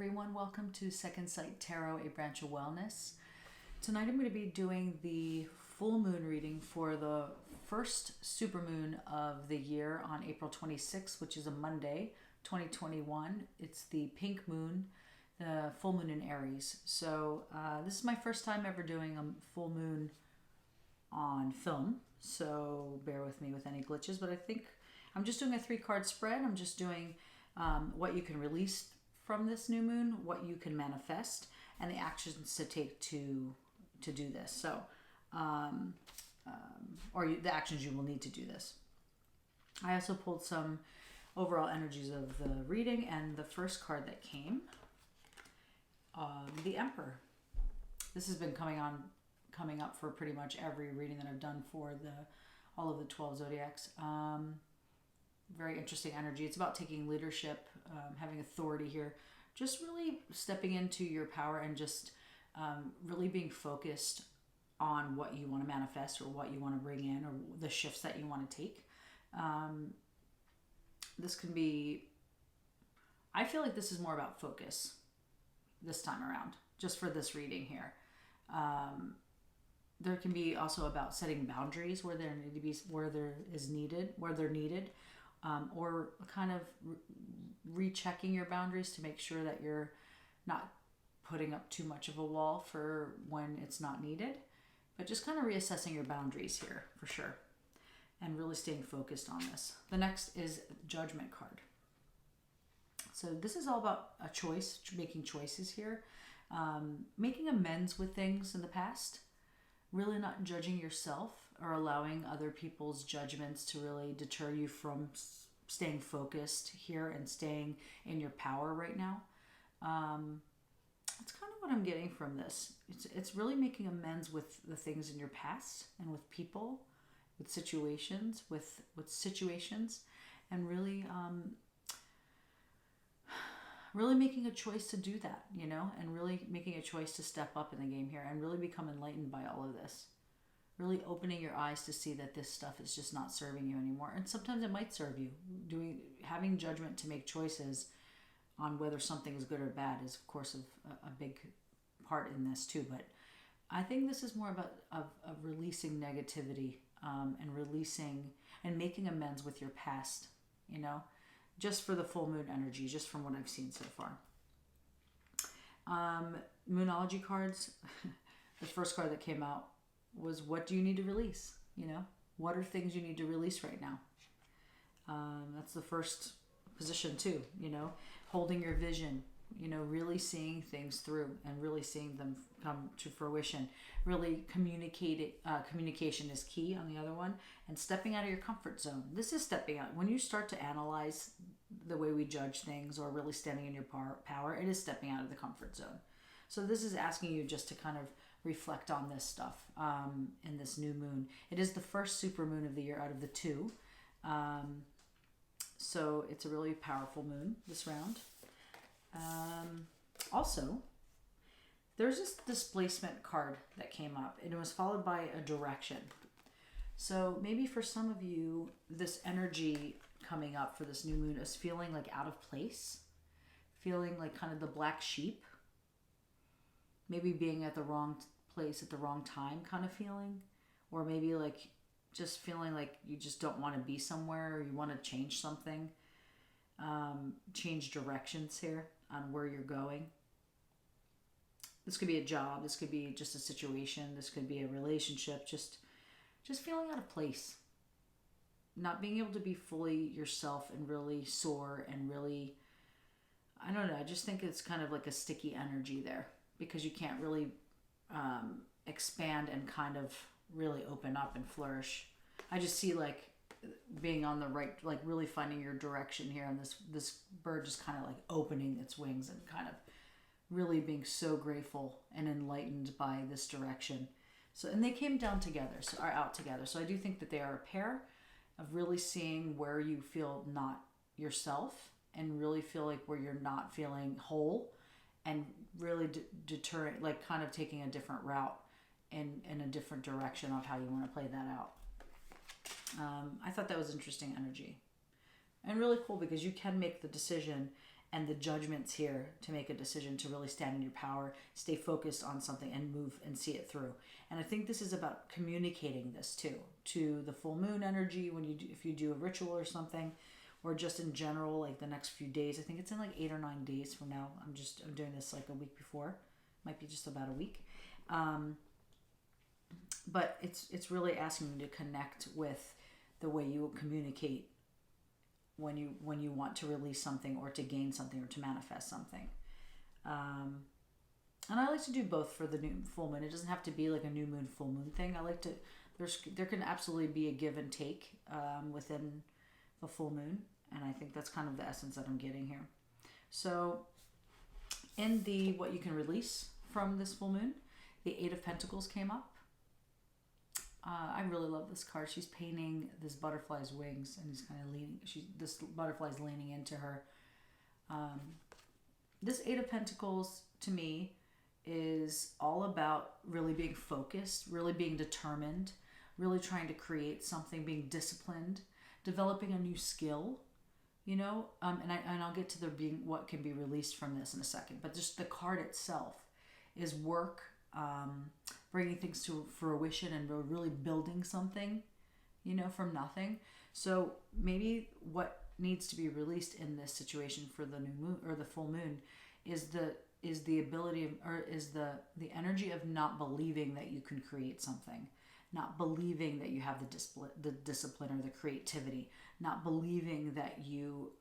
everyone, welcome to Second Sight Tarot, a branch of wellness. Tonight I'm going to be doing the full moon reading for the first supermoon of the year on April 26th, which is a Monday, 2021. It's the pink moon, the full moon in Aries. So this is my first time ever doing a full moon on film, so bear with me with any glitches, but I think I'm just doing a 3-card spread. I'm just doing what you can release from this new moon, what you can manifest, and the actions to take to do this. So, the actions you will need to do this. I also pulled some overall energies of the reading, and the first card that came, the Emperor. This has been coming up for pretty much every reading that I've done for all of the 12 zodiacs. Very interesting energy. It's about taking leadership, having authority here, just really stepping into your power and just really being focused on what you want to manifest or what you want to bring in or the shifts that you want to take. This can be, I feel like this is more about focus this time around, just for this reading here. There can be also about setting boundaries where they're needed, or kind of rechecking your boundaries to make sure that you're not putting up too much of a wall for when it's not needed, but just kind of reassessing your boundaries here for sure and really staying focused on this. The next is Judgment card. So this is all about a choice, making choices here, making amends with things in the past, really not judging yourself or allowing other people's judgments to really deter you from staying focused here and staying in your power right now. That's kind of what I'm getting from this. It's really making amends with the things in your past and with people, with situations, and really really making a choice to do that, and really making a choice to step up in the game here and really become enlightened by all of this. Really opening your eyes to see that this stuff is just not serving you anymore. And sometimes it might serve you. Having judgment to make choices on whether something is good or bad is, of course, a big part in this too. But I think this is more about of releasing negativity and releasing and making amends with your past, just for the full moon energy, just from what I've seen so far. Moonology Cards, the first card that came out was, what do you need to release? What are things you need to release right now? That's the first position too, holding your vision, really seeing things through and really seeing them come to fruition. Really communication is key on the other one, and stepping out of your comfort zone. This is stepping out. When you start to analyze the way we judge things or really standing in your power, it is stepping out of the comfort zone. So this is asking you just to kind of reflect on this stuff in this new moon. It is the first super moon of the year out of the 2. So it's a really powerful moon this round. Also, there's this displacement card that came up, and it was followed by a direction. So maybe for some of you, this energy coming up for this new moon is feeling like out of place, feeling like kind of the black sheep, maybe being at the wrong place at the wrong time kind of feeling, or maybe like just feeling like you just don't want to be somewhere, or you want to change something, change directions here on where you're going. This could be a job, this could be just a situation, this could be a relationship, just feeling out of place, not being able to be fully yourself and really soar and really, I don't know, I just think it's kind of like a sticky energy there because you can't really expand and kind of really open up and flourish. I just see like being on the right, like really finding your direction here, and this bird just kind of like opening its wings and kind of really being so grateful and enlightened by this direction. So, and they came down together, so are out together. So I do think that they are a pair of really seeing where you feel not yourself and really feel like where you're not feeling whole, and really deterring, like kind of taking a different route in a different direction of how you want to play that out. I thought that was interesting energy and really cool because you can make the decision and the judgment's here to make a decision to really stand in your power, stay focused on something and move and see it through. And I think this is about communicating this too, to the full moon energy when you do, if you do a ritual or something, or just in general, like the next few days. I think it's in like 8 or 9 days from now. I'm doing this like a week before, might be just about a week. But it's really asking you to connect with the way you communicate when you want to release something or to gain something or to manifest something. And I like to do both for the new full moon. It doesn't have to be like a new moon, full moon thing. I like to, there can absolutely be a give and take within the full moon. And I think that's kind of the essence that I'm getting here. So in the, what you can release from this full moon, the Eight of Pentacles came up. I really love this card. She's painting this butterfly's wings, and he's kind of leaning. This butterfly's leaning into her. This Eight of Pentacles to me is all about really being focused, really being determined, really trying to create something, being disciplined, developing a new skill, you know. And I'll get to the being what can be released from this in a second. But just the card itself is work. Bringing things to fruition and really building something, you know, from nothing. So maybe what needs to be released in this situation for the new moon or the full moon is the ability of, or is the energy of not believing that you can create something, not believing that you have the discipline or the creativity, not believing that you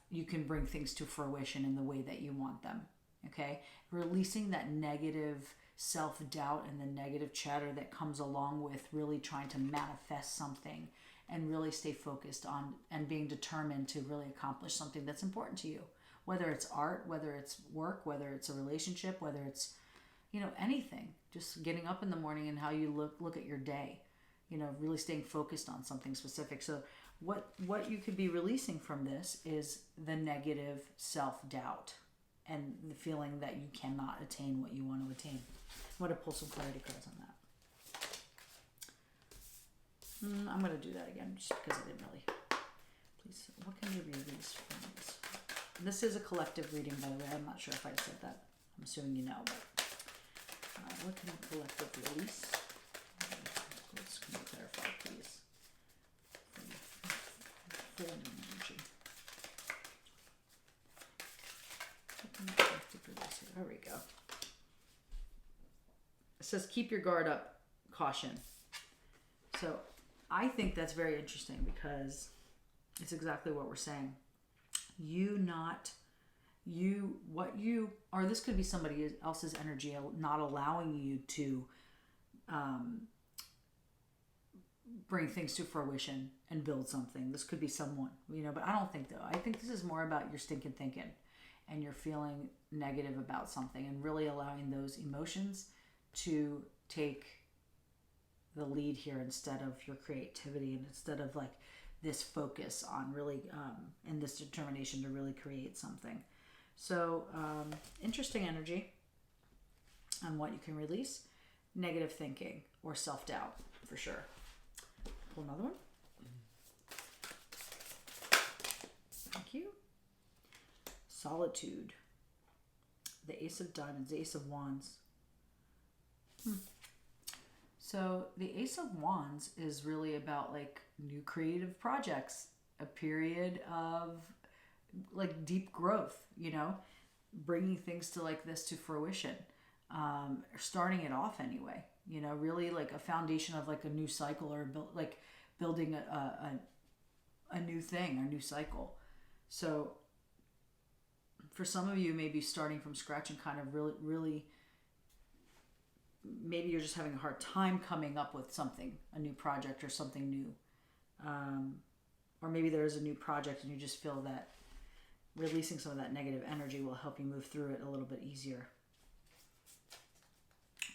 you can bring things to fruition in the way that you want them. Okay, releasing that negative self-doubt and the negative chatter that comes along with really trying to manifest something and really stay focused on and being determined to really accomplish something that's important to you, whether it's art, whether it's work, whether it's a relationship, whether it's, you know, anything. Just getting up in the morning and how you look at your day, you know, really staying focused on something specific. So what you could be releasing from this is the negative self-doubt and the feeling that you cannot attain what you want to attain. I'm going to pull some clarity cards on that. I'm going to do that again just because I didn't really. Please, what can you release from this? This is a collective reading, by the way. I'm not sure if I said that. I'm assuming you know, but what can you collectively release? Let's can you clarify, please? Full moon energy. There we go. It says keep your guard up, caution. So I think that's very interesting because it's exactly what we're saying. This could be somebody else's energy not allowing you to bring things to fruition and build something. This could be someone, you know, but I don't think though. I think this is more about your stinking thinking and you're feeling negative about something and really allowing those emotions to take the lead here instead of your creativity and instead of like this focus on really and this determination to really create something. So interesting energy on what you can release. Negative thinking or self-doubt for sure. Pull another one. Thank you. Solitude. The Ace of Diamonds, the Ace of Wands. So the Ace of Wands is really about like new creative projects, a period of like deep growth, you know, bringing things to like this to fruition, starting it off anyway, you know, really like a foundation of like a new cycle or building a new thing, a new cycle. So for some of you, maybe starting from scratch and kind of really, maybe you're just having a hard time coming up with something, a new project or something new. Or maybe there is a new project and you just feel that releasing some of that negative energy will help you move through it a little bit easier.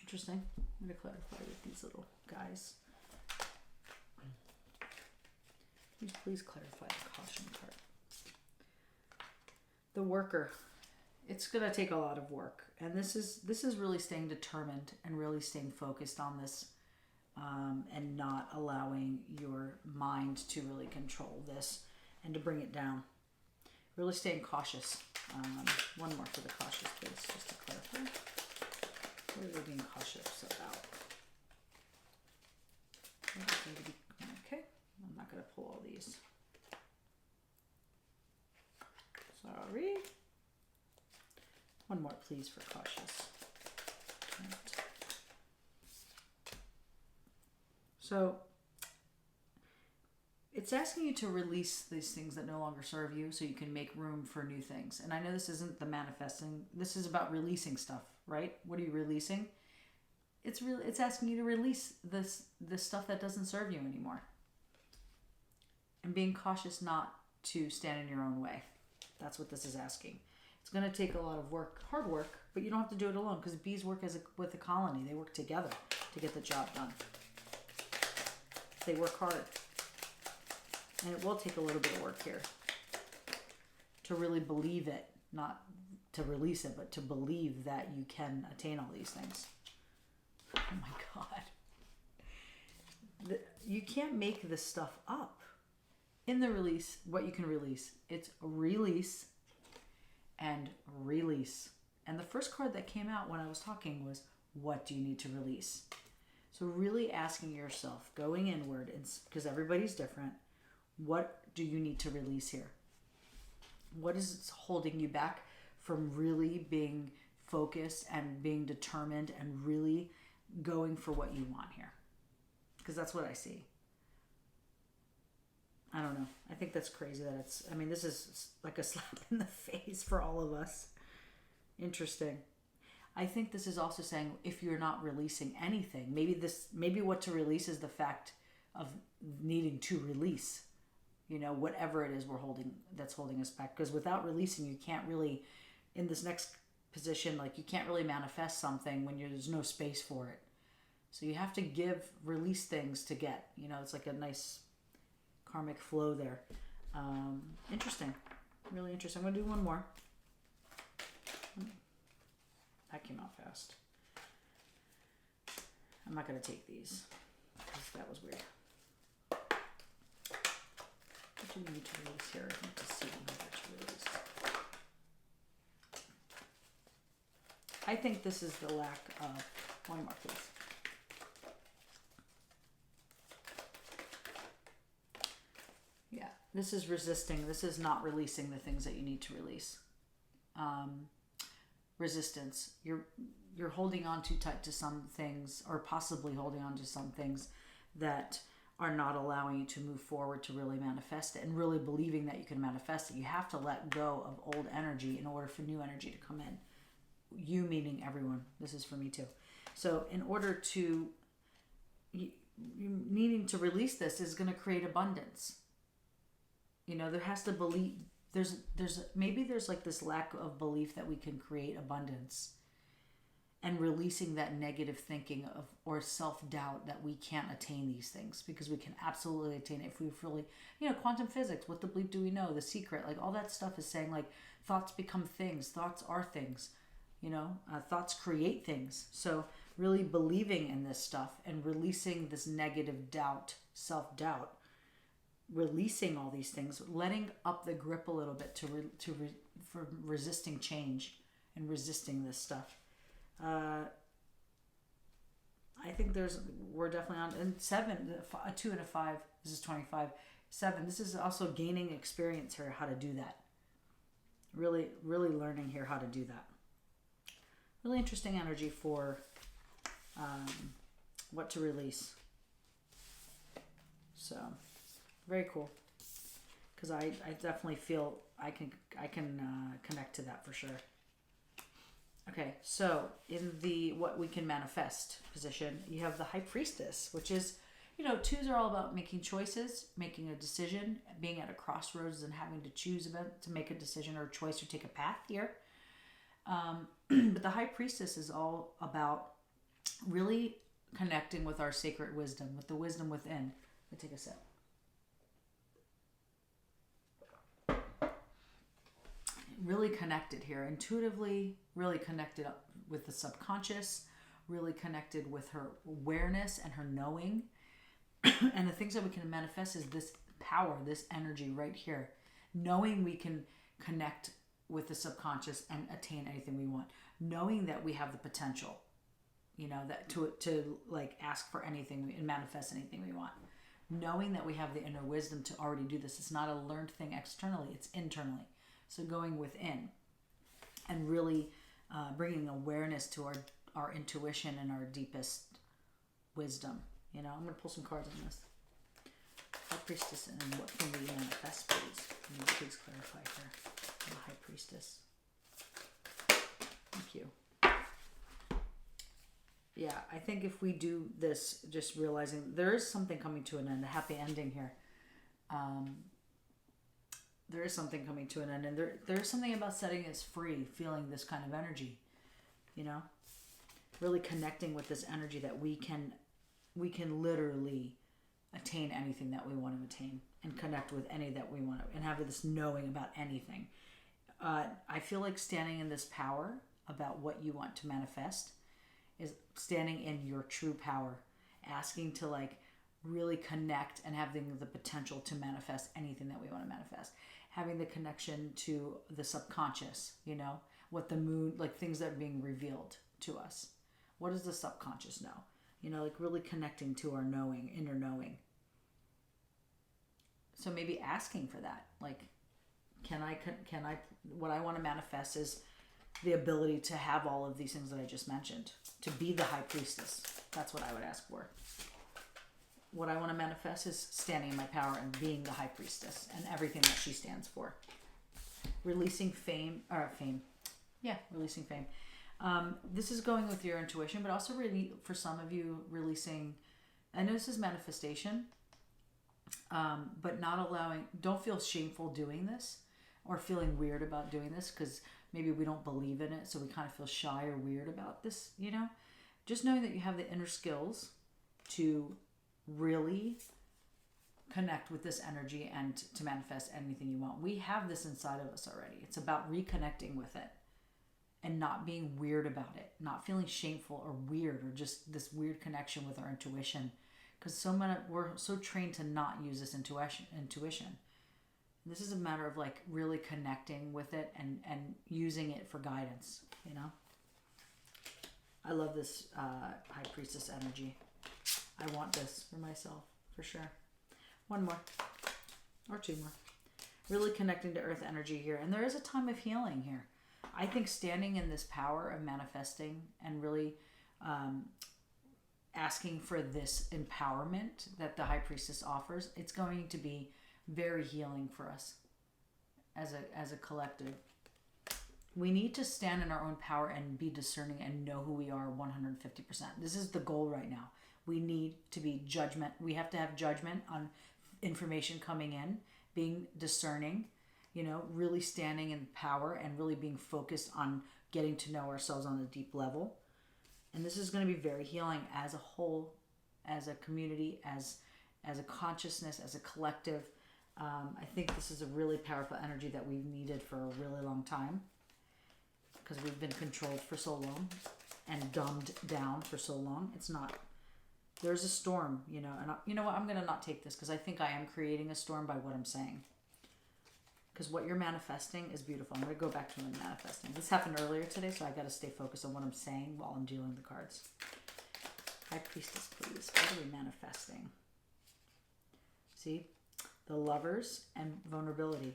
Interesting. I'm going to clarify with these little guys. Please clarify the caution card. The Worker. It's going to take a lot of work. And this is really staying determined and really staying focused on this and not allowing your mind to really control this and to bring it down. Really staying cautious. One more for the cautious, please, just to clarify. What are we being cautious about? Okay, I'm not going to pull all these. Sorry. One more, please, for cautious. Right. So, it's asking you to release these things that no longer serve you so you can make room for new things. And I know this isn't the manifesting. This is about releasing stuff, right? What are you releasing? It's asking you to release this stuff that doesn't serve you anymore. And being cautious not to stand in your own way. That's what this is asking. It's going to take a lot of work, hard work, but you don't have to do it alone because bees work with a colony. They work together to get the job done. They work hard. And it will take a little bit of work here to really believe it, not to release it, but to believe that you can attain all these things. Oh my God. You can't make this stuff up. In the release, what you can release, it's release and release. And the first card that came out when I was talking was, what do you need to release? So really asking yourself, going inward, because everybody's different, what do you need to release here? What is holding you back from really being focused and being determined and really going for what you want here? Because that's what I see. I don't know. I think that's crazy that this is like a slap in the face for all of us. Interesting. I think this is also saying if you're not releasing anything, maybe what to release is the fact of needing to release, whatever it is that's holding us back. Because without releasing, you can't really, in this next position, you can't really manifest something when there's no space for it. So you have to release things to get, it's like a nice karmic flow there. Interesting. Really interesting. I'm going to do one more. That came out fast. I'm not going to take these because that was weird. What do we need to release here? I need to see what to release. I think this is the lack of... One more, please. Yeah, this is resisting. This is not releasing the things that you need to release. Resistance. You're holding on too tight to some things, or possibly holding on to some things that are not allowing you to move forward to really manifest it and really believing that you can manifest it. You have to let go of old energy in order for new energy to come in. You meaning everyone. This is for me too. So in order to... You needing to release this is going to create abundance. There has to believe... There's like this lack of belief that we can create abundance, and releasing that negative thinking or self-doubt that we can't attain these things, because we can absolutely attain it if we really, quantum physics, what the bleep do we know, The Secret, all that stuff is saying thoughts become things, thoughts are things, thoughts create things. So really believing in this stuff and releasing this negative doubt, self-doubt, releasing all these things, letting up the grip a little bit for resisting change and resisting this stuff. I think we're definitely on. And 7, a 2 and a 5. This is 25. 7. This is also gaining experience here, how to do that. Really, really learning here how to do that. Really interesting energy for what to release. So. Very cool, because I definitely feel I can connect to that for sure. Okay, so in the what we can manifest position, you have the High Priestess, which is, 2s are all about making choices, making a decision, being at a crossroads and having to choose to make a decision or a choice or take a path here. But the High Priestess is all about really connecting with our sacred wisdom, with the wisdom within. Let me take a sip. Really connected here, intuitively, really connected up with the subconscious, really connected with her awareness and her knowing. And the things that we can manifest is this power, this energy right here. Knowing we can connect with the subconscious and attain anything we want, knowing that we have the potential, you know, that to like ask for anything and manifest anything we want, knowing that we have the inner wisdom to already do this. It's not a learned thing externally, it's internally. So going within and really bringing awareness to our intuition and our deepest wisdom. You know, I'm going to pull some cards on this. High Priestess, and what can we manifest, please? Can you please clarify here? The High Priestess. Thank you. Yeah, I think if we do this, just realizing there is something coming to an end, a happy ending here. There is something coming to an end, and there's something about setting us free, feeling this kind of energy, you know, really connecting with this energy that we can literally attain anything that we want to attain and connect with any that we want to, and have this knowing about anything. I feel like standing in this power about what you want to manifest is standing in your true power, asking to like really connect and having the potential to manifest anything that we want to manifest, having the connection to the subconscious, you know, what the moon, like things that are being revealed to us. What does the subconscious know? You know, like really connecting to our knowing, inner knowing. So maybe asking for that, like, can I, what I want to manifest is the ability to have all of these things that I just mentioned, to be the High Priestess. That's what I would ask for. What I want to manifest is standing in my power and being the High Priestess and everything that she stands for. Releasing releasing fame. This is going with your intuition, but also really for some of you releasing, I know this is manifestation, but not allowing, don't feel shameful doing this or feeling weird about doing this because maybe we don't believe in it, so we kind of feel shy or weird about this, you know? Just knowing that you have the inner skills to really connect with this energy and to manifest anything you want. We have this inside of us already. It's about reconnecting with it and not being weird about it, not feeling shameful or weird or just this weird connection with our intuition. Because we're so trained to not use this intuition. This is a matter of like really connecting with it and using it for guidance, you know? I love this High Priestess energy. I want this for myself, for sure. One more, or two more. Really connecting to earth energy here. And there is a time of healing here. I think standing in this power of manifesting and really asking for this empowerment that the High Priestess offers, it's going to be very healing for us as a collective. We need to stand in our own power and be discerning and know who we are 150%. This is the goal right now. We need to be judgment. We have to have judgment on information coming in, being discerning, you know, really standing in power and really being focused on getting to know ourselves on a deep level. And this is going to be very healing as a whole, as a community, as a consciousness, as a collective. I think this is a really powerful energy that we've needed for a really long time because we've been controlled for so long and dumbed down for so long. It's not. There's a storm, you know, and you know what? I'm going to not take this because I think I am creating a storm by what I'm saying. Because what you're manifesting is beautiful. I'm going to go back to manifesting. This happened earlier today, so I got to stay focused on what I'm saying while I'm dealing with the cards. High Priestess, please. What are we manifesting? See? The Lovers and vulnerability.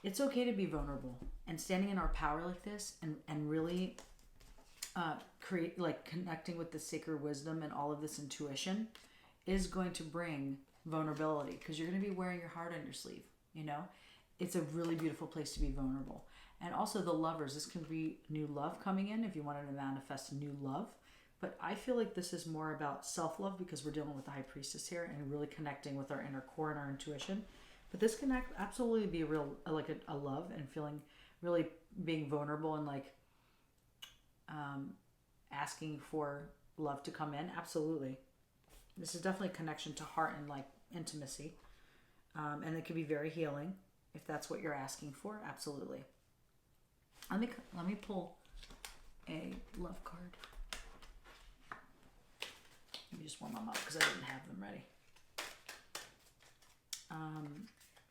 It's okay to be vulnerable. And standing in our power like this and really create, like connecting with the sacred wisdom and all of this intuition is going to bring vulnerability because you're going to be wearing your heart on your sleeve, you know? It's a really beautiful place to be vulnerable. And also the Lovers, this can be new love coming in if you wanted to manifest new love. But I feel like this is more about self-love because we're dealing with the High Priestess here and really connecting with our inner core and our intuition. But this can absolutely be a real, like a love and feeling, really being vulnerable and like asking for love to come in. Absolutely. This is definitely a connection to heart and like intimacy. And it can be very healing if that's what you're asking for. Absolutely. Let me pull a love card. Let me just warm them up because I didn't have them ready.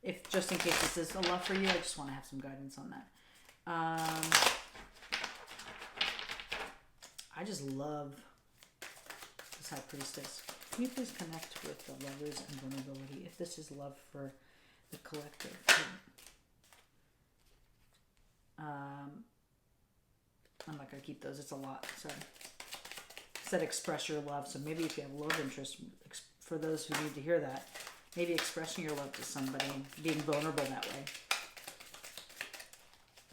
if just in case this is a love for you, I just want to have some guidance on that. I just love this High Priestess. Can you please connect with the lovers and vulnerability if this is love for the collective? I'm not going to keep those. It's a lot. So it said express your love. So maybe if you have love interest, for those who need to hear that, maybe expressing your love to somebody, being vulnerable that way.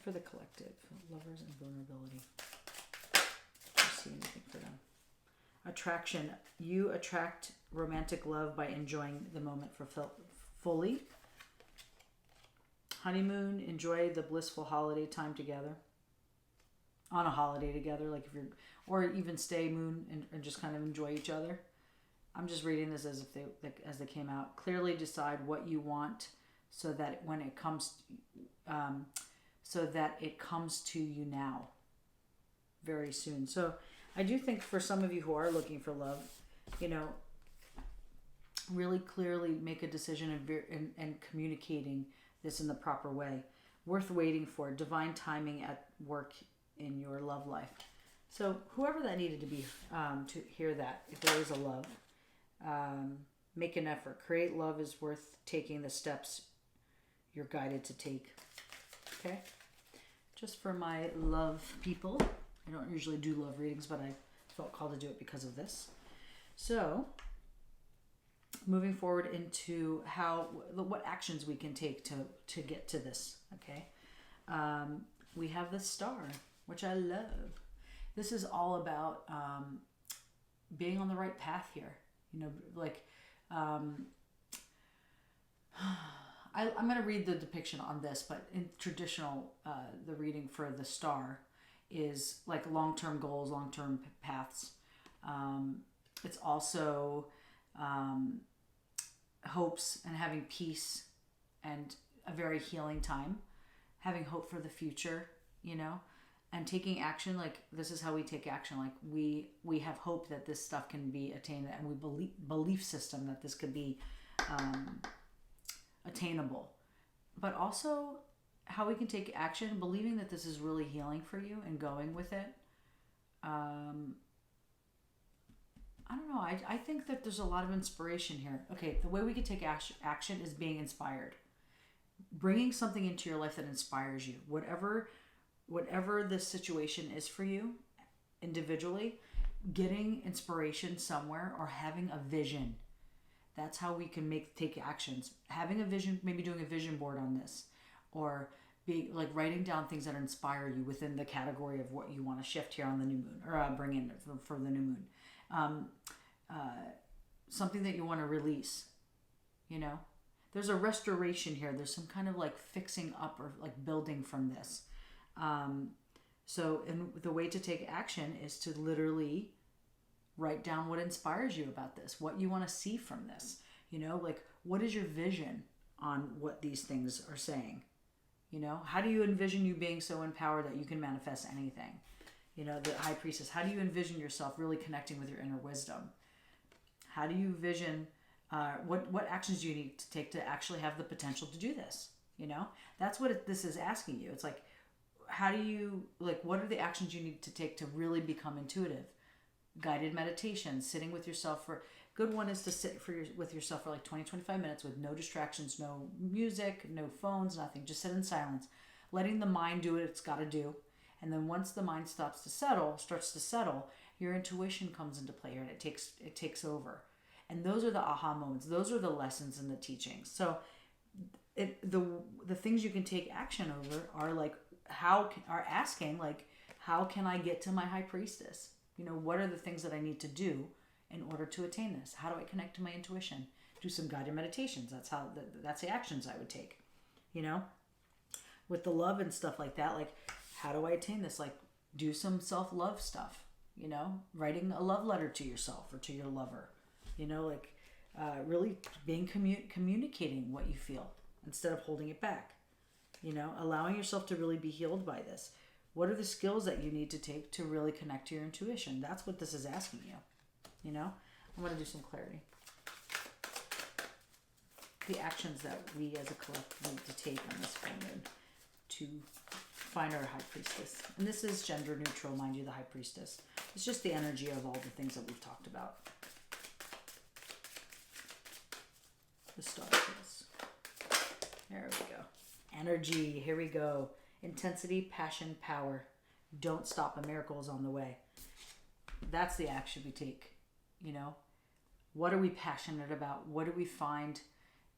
For the collective, lovers and vulnerability. See anything for them. Attraction. You attract romantic love by enjoying the moment fully. Honeymoon. Enjoy the blissful holiday time together. On a holiday together, like if you're, or even stay moon and just kind of enjoy each other. I'm just reading this as if they, like, as they came out. Clearly decide what you want so that when it comes, so that it comes to you now, very soon. So I do think for some of you who are looking for love, you know, really clearly make a decision and communicating this in the proper way. Worth waiting for. Divine timing at work in your love life. So whoever that needed to be, to hear that, if there is a love, make an effort. Create love is worth taking the steps you're guided to take. Okay? Just for my love people. I don't usually do love readings, but I felt called to do it because of this. So, moving forward into what actions we can take to get to this. Okay? We have the star, which I love. This is all about being on the right path here. You know, like, I'm going to read the depiction on this, but in traditional, the reading for the star is like long-term goals, long-term paths. It's also hopes and having peace and a very healing time, having hope for the future, you know, and taking action. Like, this is how we take action. Like, we have hope that this stuff can be attained, and we belief system that this could be attainable, but also how we can take action, believing that this is really healing for you and going with it. I don't know. I think that there's a lot of inspiration here. Okay, the way we can take action is being inspired. Bringing something into your life that inspires you. Whatever this situation is for you individually, getting inspiration somewhere or having a vision. That's how we can take actions. Having a vision, maybe doing a vision board on this, or like writing down things that inspire you within the category of what you want to shift here on the new moon, or bring in for the new moon. Something that you want to release, you know. There's a restoration here. There's some kind of like fixing up or like building from this. And the way to take action is to literally write down what inspires you about this, what you want to see from this, you know, like what is your vision on what these things are saying, you know, how do you envision you being so empowered that you can manifest anything, you know, the High Priestess, how do you envision yourself really connecting with your inner wisdom? How do you vision, what actions do you need to take to actually have the potential to do this, you know? That's what this is asking you. It's like, how do you, like, what are the actions you need to take to really become intuitive? Guided meditation, sitting with yourself for, good one is to sit with yourself for like 20-25 minutes with no distractions, no music, no phones, nothing. Just sit in silence, letting the mind do what it's got to do. And then once the mind starts to settle, your intuition comes into play and it takes over. And those are the aha moments. Those are the lessons in the teachings. So the things you can take action over are like, how can I get to my High Priestess? You know, what are the things that I need to do in order to attain this? How do I connect to my intuition? Do some guided meditations. That's the actions I would take. You know, with the love and stuff like that. Like, how do I attain this? Like, do some self-love stuff. You know, writing a love letter to yourself or to your lover. You know, like really being communicating what you feel instead of holding it back. You know, allowing yourself to really be healed by this. What are the skills that you need to take to really connect to your intuition? That's what this is asking you. You know, I want to do some clarity. the actions that we as a collective need to take on this full moon to find our High Priestess. And this is gender neutral, mind you, the High Priestess. It's just the energy of all the things that we've talked about. The Star is. There we go. Energy, here we go. Intensity, passion, power. Don't stop, a miracle is on the way. That's the action we take, you know? What are we passionate about? What do we find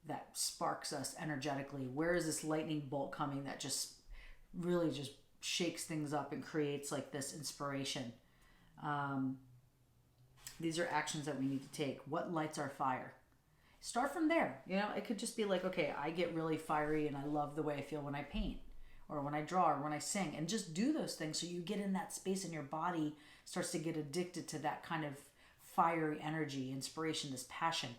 that sparks us energetically? Where is this lightning bolt coming that just really just shakes things up and creates like this inspiration? These are actions that we need to take. What lights our fire? Start from there. You know, it could just be like, okay, I get really fiery and I love the way I feel when I paint or when I draw or when I sing, and just do those things so you get in that space and your body starts to get addicted to that kind of fiery energy, inspiration, this passion.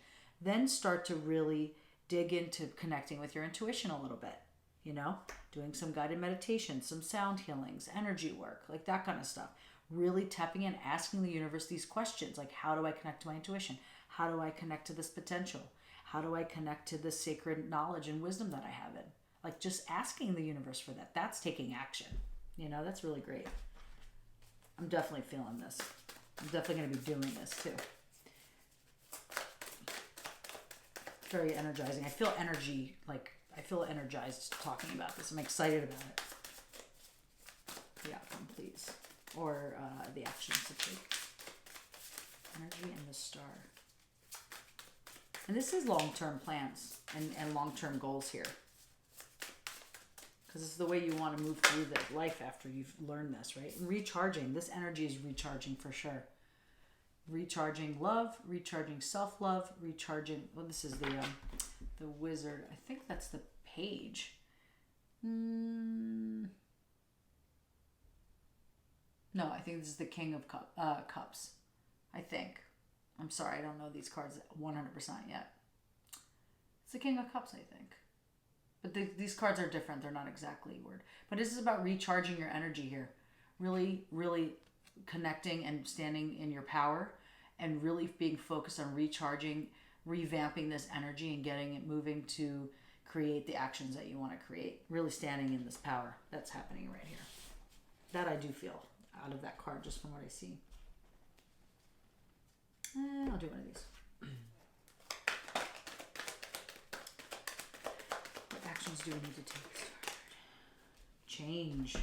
Then start to really dig into connecting with your intuition a little bit, you know, doing some guided meditation, some sound healings, energy work, like that kind of stuff. Really tapping in, asking the universe these questions, like, how do I connect to my intuition? How do I connect to this potential? How do I connect to this sacred knowledge and wisdom that I have in? Like, just asking the universe for that. That's taking action. You know, that's really great. I'm definitely feeling this. I'm definitely going to be doing this too. Very energizing. I feel energy, like, I feel energized talking about this. I'm excited about it. The outcome, please. Or the actions to take. Energy and the Star. And this is long-term plans and long-term goals here. Because it's the way you want to move through the life after you've learned this, right? And recharging. This energy is recharging for sure. Recharging love, recharging self-love, recharging... Well, this is the Wizard. I think that's the Page. No, I think this is the King of Cups. I think. I'm sorry, I don't know these cards 100% yet. It's the King of Cups, I think. But these cards are different. They're not exactly word. But this is about recharging your energy here. Really, really connecting and standing in your power and really being focused on recharging, revamping this energy and getting it moving to create the actions that you want to create. Really standing in this power. That's happening right here. That I do feel out of that card just from what I see. I'll do one of these. What actions do we need to take? Change.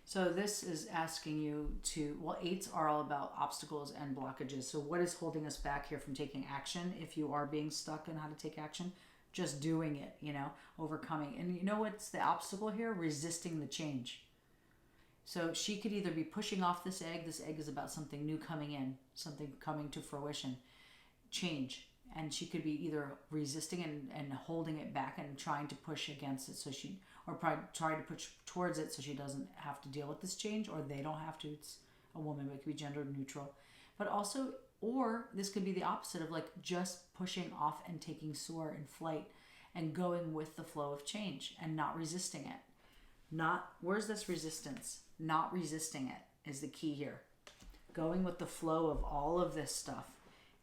So this is asking you to, well, 8s are all about obstacles and blockages. So what is holding us back here from taking action? If you are being stuck in how to take action, just doing it, you know, overcoming. And you know what's the obstacle here? Resisting the change. So she could either be pushing off this egg. This egg is about something new coming in, something coming to fruition, change. And she could be either resisting and holding it back and trying to push against it, so she, or probably try to push towards it so she doesn't have to deal with this change, or they don't have to. It's a woman, but it could be gender neutral. But also, or this could be the opposite of like just pushing off and taking soar in flight and going with the flow of change and not resisting it. Not, where's this resistance? Not resisting it is the key here. Going with the flow of all of this stuff,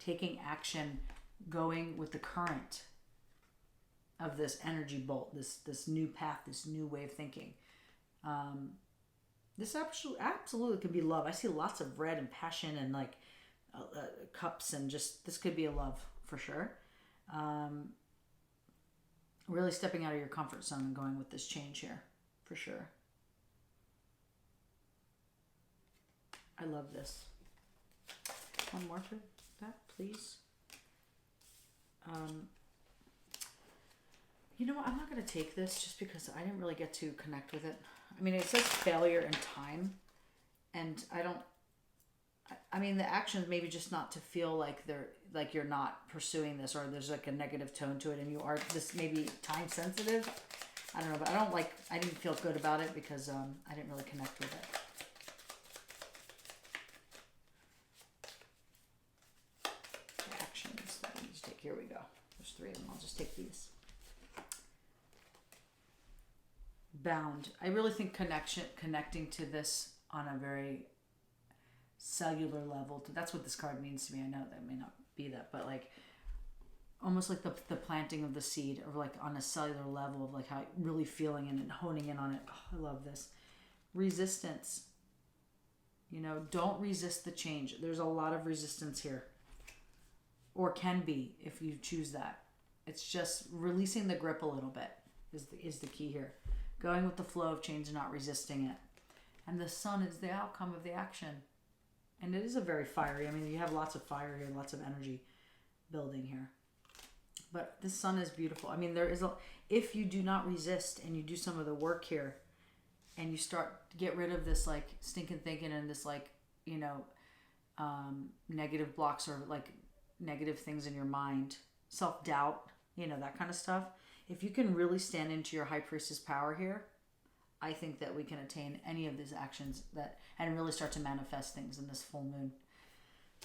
taking action, going with the current of this energy bolt, this new path, this new way of thinking. This absolutely could be love. I see lots of red and passion and like cups, and just this could be a love for sure. Really stepping out of your comfort zone and going with this change here for sure. I love this. One more for that, please. You know what? I'm not going to take this just because I didn't really get to connect with it. I mean, it says failure and time, and I mean, the actions maybe just not to feel like they're like you're not pursuing this, or there's like a negative tone to it, and you are this maybe time sensitive. I don't know, but I didn't feel good about it because I didn't really connect with it. Actions that we need to take. Here we go. There's 3 of them. I'll just take these. Bound. I really think connecting to this on a very cellular level. That's what this card means to me. I know that may not be that, but like almost like the planting of the seed, or like on a cellular level of like how really feeling it and honing in on it. Oh, I love this. Resistance. You know, don't resist the change. There's a lot of resistance here, or can be if you choose that. It's just releasing the grip a little bit is the key here. Going with the flow of change and not resisting it. And the sun is the outcome of the action. And it is a very fiery, I mean, you have lots of fire here, lots of energy building here. But the sun is beautiful. I mean, if you do not resist and you do some of the work here and you start to get rid of this like stinking thinking and this like, you know, negative blocks or like negative things in your mind, self-doubt, you know, that kind of stuff. If you can really stand into your High Priestess power here, I think that we can attain any of these actions and really start to manifest things in this full moon.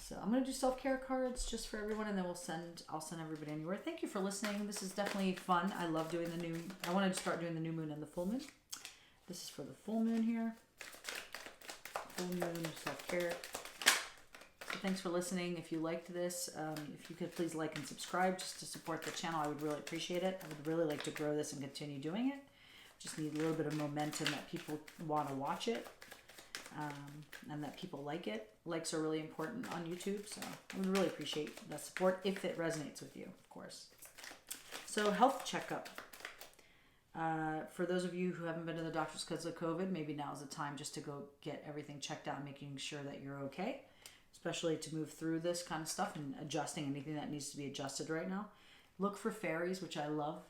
So I'm going to do self-care cards just for everyone, and then I'll send everybody anywhere. Thank you for listening. This is definitely fun. I love doing I wanted to start doing the new moon and the full moon. This is for the full moon here. Full moon, self-care. So thanks for listening. If you liked this, if you could please like and subscribe just to support the channel, I would really appreciate it. I would really like to grow this and continue doing it. Just need a little bit of momentum that people want to watch it, and that people like it. Likes are really important on YouTube, so I would really appreciate that support if it resonates with you, of course. So health checkup. For those of you who haven't been to the doctors because of COVID, maybe now is the time just to go get everything checked out, making sure that you're okay, especially to move through this kind of stuff and adjusting anything that needs to be adjusted right now. Look for fairies, which I love.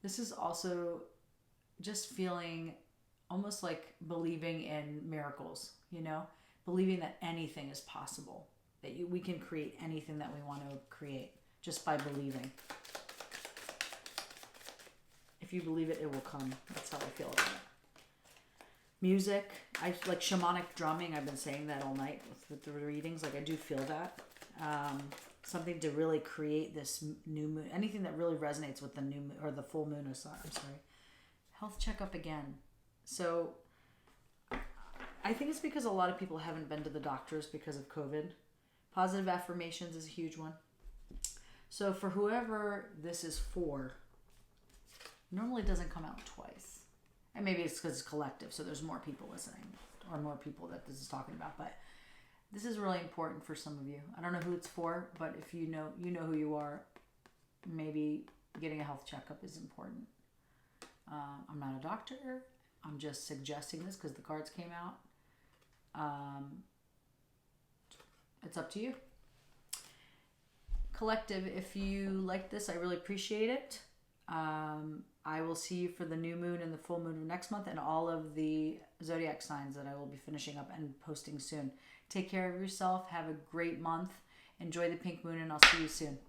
This is also just feeling almost like believing in miracles, you know, believing that anything is possible, that we can create anything that we want to create just by believing. If you believe it, it will come. That's how I feel about it. Music, I like shamanic drumming. I've been saying that all night with the readings. Like I do feel that. Something to really create this new moon. Anything that really resonates with the new moon or the full moon. I'm sorry. Health checkup again. So I think it's because a lot of people haven't been to the doctors because of COVID. Positive affirmations is a huge one. So for whoever this is for, normally it doesn't come out twice. And maybe it's because it's collective, so there's more people listening or more people that this is talking about. But this is really important for some of you. I don't know who it's for, but if you know who you are, maybe getting a health checkup is important. I'm not a doctor. I'm just suggesting this because the cards came out. It's up to you. Collective, if you like this, I really appreciate it. I will see you for the new moon and the full moon of next month and all of the zodiac signs that I will be finishing up and posting soon. Take care of yourself. Have a great month. Enjoy the pink moon, and I'll see you soon.